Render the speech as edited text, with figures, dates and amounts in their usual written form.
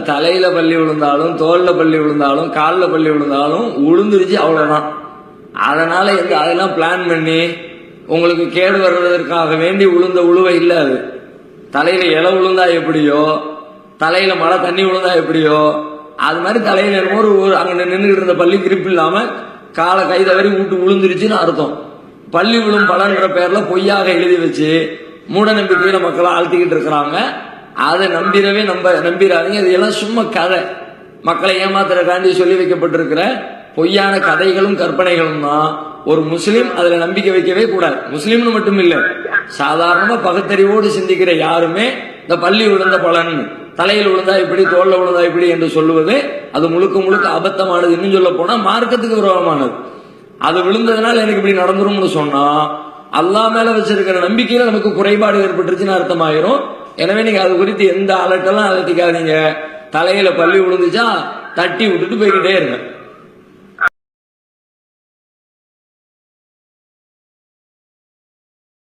தலையில பள்ளி விழுந்தாலும், தோல்ல பள்ளி விழுந்தாலும், காலில் பள்ளி விழுந்தாலும் உளுந்துருச்சு, அவ்வளவுதான். அதனால அதெல்லாம் பிளான் பண்ணி உங்களுக்கு கேடு வருவதற்காக வேண்டி உளுந்த உழுவை இல்ல. அது தலையில இலை விழுந்தா எப்படியோ, தலையில மழை தண்ணி விழுந்தா எப்படியோ, அது மாதிரி தலையில ஒரு அங்க நின்றுகிட்டு இருந்த பள்ளி கிரிப்பு இல்லாம காலை கை தவறி விட்டு விழுந்துருச்சுன்னு அர்த்தம். பள்ளி விழும் பலன்ற பேர்ல பொய்யாக எழுதி வச்சு மூட நம்பிக்கையில மக்களை ஆழ்த்திக்கிட்டு இருக்கிறாங்க. அதை நம்பிடாதீங்க. இது எல்லாம் சும்மா கதை, மக்களை ஏமாத்துறக்காண்டி சொல்லி வைக்கப்பட்டிருக்கிற பொய்யான கதைகளும் கற்பனைகளும் தான். ஒரு முஸ்லீம் அதுல நம்பிக்கை வைக்கவே கூடாது. முஸ்லீம்னு மட்டும் இல்ல, சாதாரணமா பகுத்தறிவோடு சிந்திக்கிற யாருமே இந்த பள்ளி விழுந்த பலன், தலையில் விழுந்தா இப்படி, தோல்ல விழுந்தா இப்படி என்று சொல்லுவது அது முழுக்க முழுக்க அபத்தமானது. இன்னும் சொல்ல போனா மார்க்கத்துக்கு விரோதமானது. அது விழுந்ததுனால எனக்கு இப்படி நடந்துரும்னு சொன்னா அல்லாஹ் மேல வச்சிருக்கிற நம்பிக்கையில நமக்கு குறைபாடு ஏற்பட்டுருச்சுன்னு அர்த்தமாயிரும். எனவே நீங்க அது குறித்து எந்த அலட்டெல்லாம் அலட்டிக்காதீங்க. தலையில பள்ளி விழுந்துச்சா தட்டி விட்டுட்டு போய்கிட்டே இருங்க.